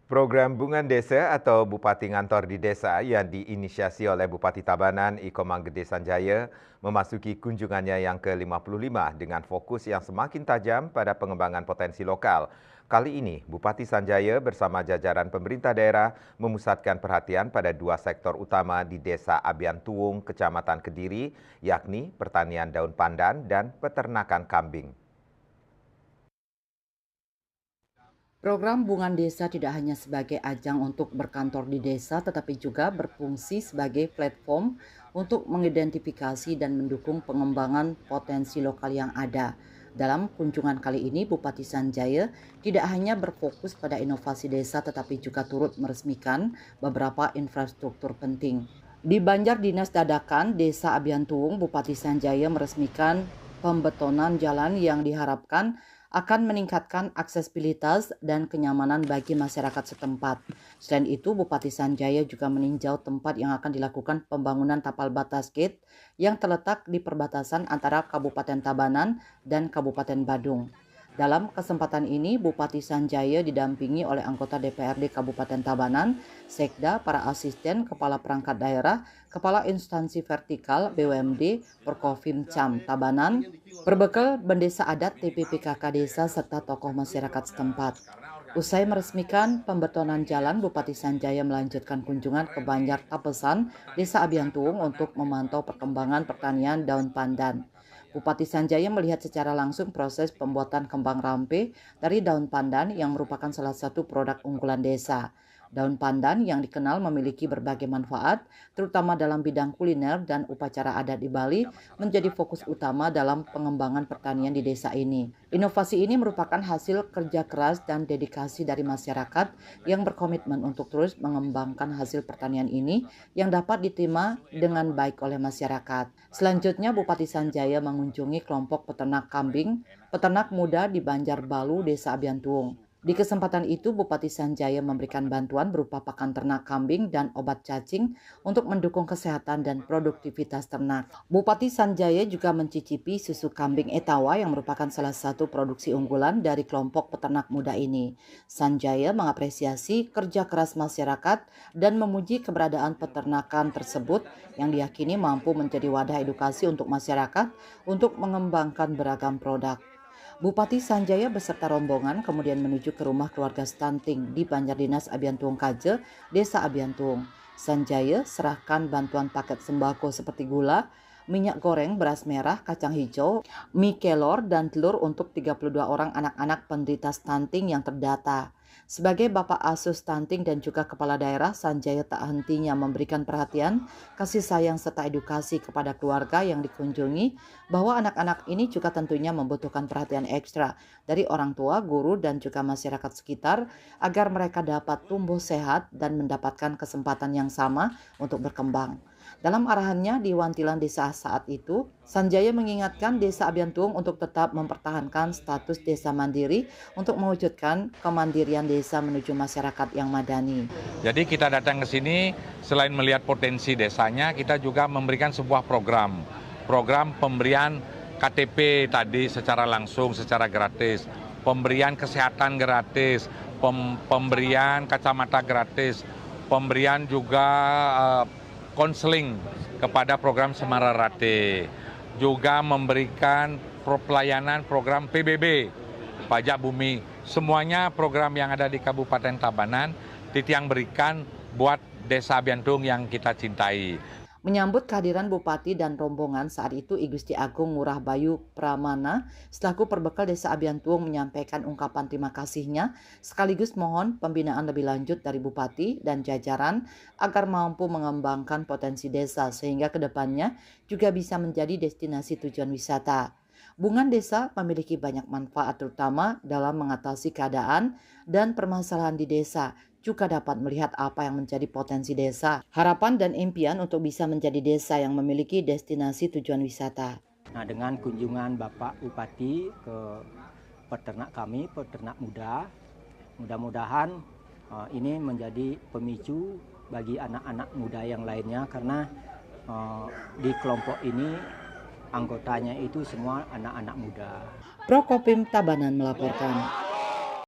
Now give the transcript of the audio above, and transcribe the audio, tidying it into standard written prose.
Program Bungan Desa atau Bupati Ngantor di Desa yang diinisiasi oleh Bupati Tabanan Iko Manggede Sanjaya memasuki kunjungannya yang ke-55 dengan fokus yang semakin tajam pada pengembangan potensi lokal. Kali ini, Bupati Sanjaya bersama jajaran pemerintah daerah memusatkan perhatian pada dua sektor utama di Desa Abian Tuwung, Kecamatan Kediri, yakni pertanian daun pandan dan peternakan kambing. Program Bungan Desa tidak hanya sebagai ajang untuk berkantor di desa, tetapi juga berfungsi sebagai platform untuk mengidentifikasi dan mendukung pengembangan potensi lokal yang ada. Dalam kunjungan kali ini, Bupati Sanjaya tidak hanya berfokus pada inovasi desa, tetapi juga turut meresmikan beberapa infrastruktur penting. Di Banjar Dinas Dadakan, Desa Abian Tuwung, Bupati Sanjaya meresmikan pembetonan jalan yang diharapkan akan meningkatkan aksesibilitas dan kenyamanan bagi masyarakat setempat. Selain itu, Bupati Sanjaya juga meninjau tempat yang akan dilakukan pembangunan tapal batas gate yang terletak di perbatasan antara Kabupaten Tabanan dan Kabupaten Badung. Dalam kesempatan ini, Bupati Sanjaya didampingi oleh anggota DPRD Kabupaten Tabanan, Sekda, para asisten, kepala perangkat daerah, kepala instansi vertikal BUMD, Porkofim Cam Tabanan, berbekal bendesa adat TPPKK desa serta tokoh masyarakat setempat. Usai meresmikan pembetonan jalan, Bupati Sanjaya melanjutkan kunjungan ke Banjar Tapesan, Desa Abian Tuwung untuk memantau perkembangan pertanian daun pandan. Bupati Sanjaya melihat secara langsung proses pembuatan kembang rampe dari daun pandan yang merupakan salah satu produk unggulan desa. Daun pandan yang dikenal memiliki berbagai manfaat, terutama dalam bidang kuliner dan upacara adat di Bali, menjadi fokus utama dalam pengembangan pertanian di desa ini. Inovasi ini merupakan hasil kerja keras dan dedikasi dari masyarakat yang berkomitmen untuk terus mengembangkan hasil pertanian ini yang dapat diterima dengan baik oleh masyarakat. Selanjutnya, Bupati Sanjaya mengunjungi kelompok peternak kambing, peternak muda di Banjar Balu, Desa Abian Tuwung. Di kesempatan itu, Bupati Sanjaya memberikan bantuan berupa pakan ternak kambing dan obat cacing untuk mendukung kesehatan dan produktivitas ternak. Bupati Sanjaya juga mencicipi susu kambing Etawa yang merupakan salah satu produksi unggulan dari kelompok peternak muda ini. Sanjaya mengapresiasi kerja keras masyarakat dan memuji keberadaan peternakan tersebut yang diyakini mampu menjadi wadah edukasi untuk masyarakat untuk mengembangkan beragam produk. Bupati Sanjaya beserta rombongan kemudian menuju ke rumah keluarga stunting di Banjar Dinas Abian Tuwung Kaje, Desa Abian Tuwung. Sanjaya serahkan bantuan paket sembako seperti gula, minyak goreng, beras merah, kacang hijau, mie kelor, dan telur untuk 32 orang anak-anak penderita stunting yang terdata. Sebagai Bapak Asuh Stunting dan juga Kepala Daerah, Sanjaya tak hentinya memberikan perhatian, kasih sayang serta edukasi kepada keluarga yang dikunjungi bahwa anak-anak ini juga tentunya membutuhkan perhatian ekstra dari orang tua, guru, dan juga masyarakat sekitar agar mereka dapat tumbuh sehat dan mendapatkan kesempatan yang sama untuk berkembang. Dalam arahannya di Wantilan Desa saat itu, Sanjaya mengingatkan Desa Abian Tuwung untuk tetap mempertahankan status desa mandiri untuk mewujudkan kemandirian desa menuju masyarakat yang madani. Jadi kita datang ke sini selain melihat potensi desanya, kita juga memberikan sebuah program pemberian KTP tadi secara langsung, secara gratis, pemberian kesehatan gratis, pemberian kacamata gratis, pemberian juga konseling kepada program Semara Rate, juga memberikan pelayanan program PBB, pajak bumi. Semuanya program yang ada di Kabupaten Tabanan, Titiang berikan buat Desa Abian Tuwung yang kita cintai. Menyambut kehadiran Bupati dan rombongan saat itu, I Gusti Agung Ngurah Bayu Pramana selaku perbekal Desa Abian Tuwung menyampaikan ungkapan terima kasihnya sekaligus mohon pembinaan lebih lanjut dari Bupati dan jajaran agar mampu mengembangkan potensi desa sehingga kedepannya juga bisa menjadi destinasi tujuan wisata. Bungan desa memiliki banyak manfaat terutama dalam mengatasi keadaan dan permasalahan di desa, juga dapat melihat apa yang menjadi potensi desa, harapan dan impian untuk bisa menjadi desa yang memiliki destinasi tujuan wisata. Nah, dengan kunjungan Bapak Bupati ke peternak kami, peternak muda, mudah-mudahan ini menjadi pemicu bagi anak-anak muda yang lainnya karena di kelompok ini anggotanya itu semua anak-anak muda. Prokopim Tabanan melaporkan.